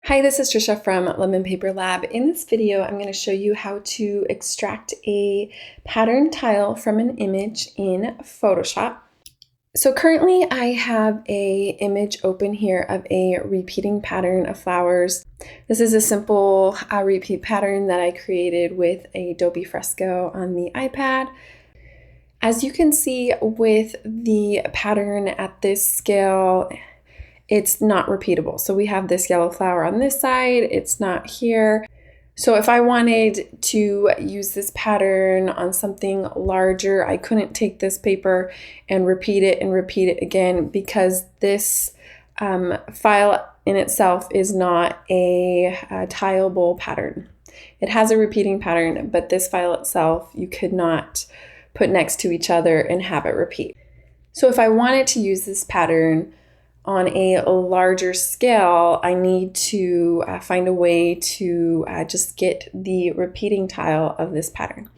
Hi, this is Trisha from Lemon Paper Lab. In this video, I'm going to show you how to extract a pattern tile from an image in Photoshop. So currently I have an image open here of a repeating pattern of flowers. This is a simple repeat pattern that I created with Adobe Fresco on the iPad. As you can see with the pattern at this scale, it's not repeatable. So we have this yellow flower on this side, it's not here. So if I wanted to use this pattern on something larger, I couldn't take this paper and repeat it again because this file in itself is not a tileable pattern. It has a repeating pattern, but this file itself you could not put next to each other and have it repeat. So if I wanted to use this pattern on a larger scale, I need to find a way to just get the repeating tile of this pattern.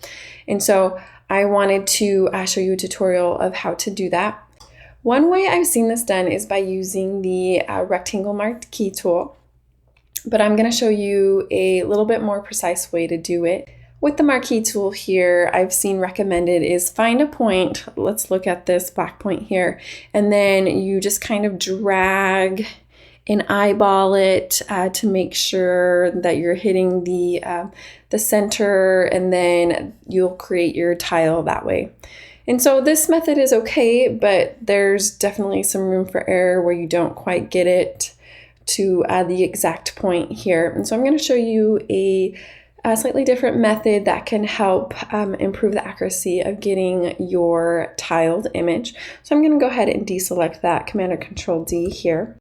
And so I wanted to show you a tutorial of how to do that. One way I've seen this done is by using the rectangle marquee tool, but I'm going to show you a little bit more precise way to do it. With the marquee tool here, I've seen recommended is find a point. Let's look at this black point here. And then you just kind of drag and eyeball it to make sure that you're hitting the center, and then you'll create your tile that way. And so this method is okay, but there's definitely some room for error where you don't quite get it to the exact point here. And so I'm going to show you a slightly different method that can help improve the accuracy of getting your tiled image. So I'm going to go ahead and deselect that, Command or Control D here.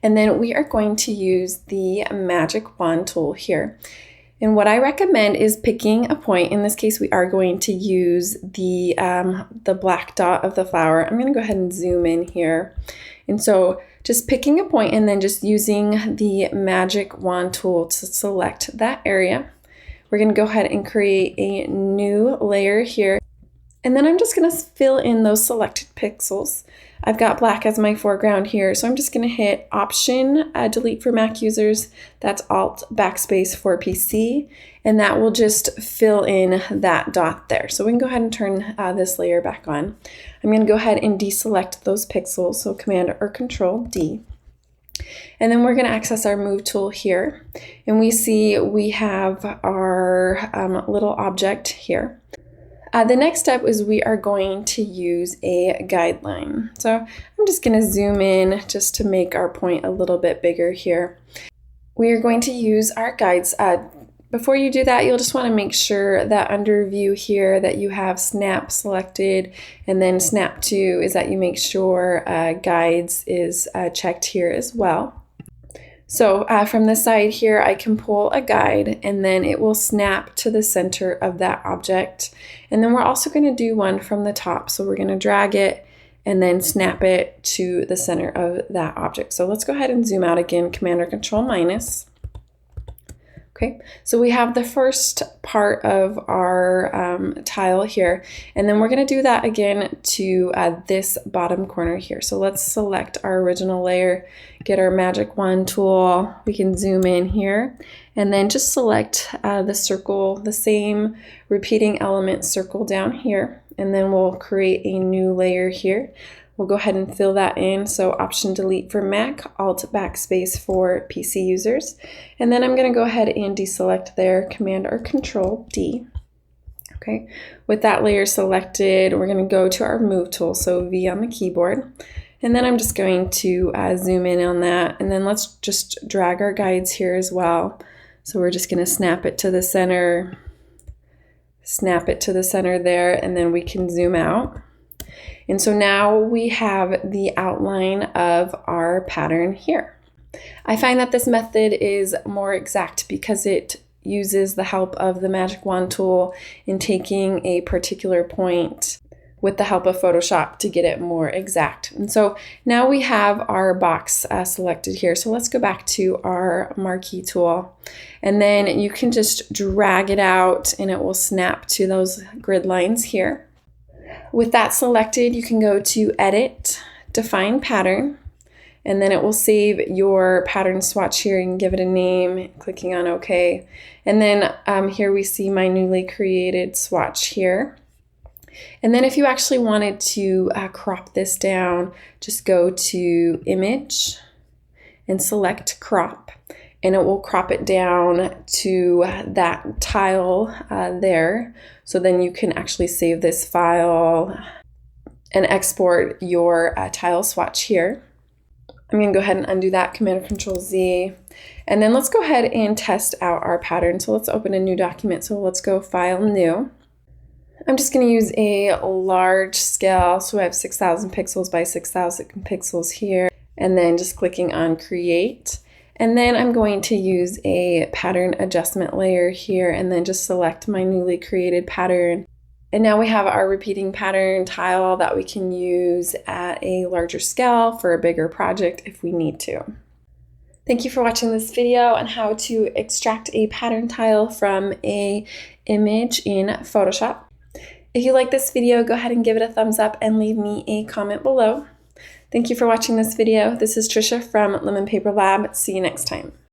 And then we are going to use the magic wand tool here. And what I recommend is picking a point. In this case, we are going to use the black dot of the flower. I'm going to go ahead and zoom in here. And so just picking a point and then just using the magic wand tool to select that area. We're going to go ahead and create a new layer here. And then I'm just going to fill in those selected pixels. I've got black as my foreground here, so I'm just going to hit Option, Delete for Mac users. That's Alt Backspace for PC, and that will just fill in that dot there. So we can go ahead and turn this layer back on. I'm going to go ahead and deselect those pixels, so Command or Control D. And then we're going to access our Move tool here, and we see we have our little object here. The next step is we are going to use a guideline. So I'm just going to zoom in just to make our point a little bit bigger here. We are going to use our guides. Before you do that, you'll just want to make sure that under View here that you have Snap selected, and then Snap to is that you make sure Guides is checked here as well. So from the side here, I can pull a guide and then it will snap to the center of that object. And then we're also going to do one from the top. So we're going to drag it and then snap it to the center of that object. So let's go ahead and zoom out again, Command or Control minus. Okay, so we have the first part of our tile here, and then we're going to do that again to this bottom corner here. So let's select our original layer, get our magic wand tool, we can zoom in here, and then just select the circle, the same repeating element circle down here, and then we'll create a new layer here. We'll go ahead and fill that in. So Option Delete for Mac, Alt Backspace for PC users. And then I'm going to go ahead and deselect there, Command or Control D. Okay, with that layer selected, we're going to go to our Move tool, so V on the keyboard. And then I'm just going to zoom in on that. And then let's just drag our guides here as well. So we're just going to snap it to the center, snap it to the center there, and then we can zoom out. And so now we have the outline of our pattern here. I find that this method is more exact because it uses the help of the magic wand tool in taking a particular point with the help of Photoshop to get it more exact. And so now we have our box selected here. So let's go back to our marquee tool, and then you can just drag it out and it will snap to those grid lines here. With that selected, you can go to Edit, Define Pattern, and then it will save your pattern swatch here. You can give it a name, clicking on OK. And then here we see my newly created swatch here. And then if you actually wanted to crop this down, just go to Image and select Crop, and it will crop it down to that tile there. So then you can actually save this file and export your tile swatch here. I'm going to go ahead and undo that, Command-Control-Z. And then let's go ahead and test out our pattern. So let's open a new document. So let's go File, New. I'm just going to use a large scale. So I have 6,000 pixels by 6,000 pixels here. And then just clicking on Create. And then I'm going to use a pattern adjustment layer here and then just select my newly created pattern. And now we have our repeating pattern tile that we can use at a larger scale for a bigger project if we need to. Thank you for watching this video on how to extract a pattern tile from an image in Photoshop. If you like this video, go ahead and give it a thumbs up and leave me a comment below. Thank you for watching this video. This is Trisha from Lemon Paper Lab. See you next time.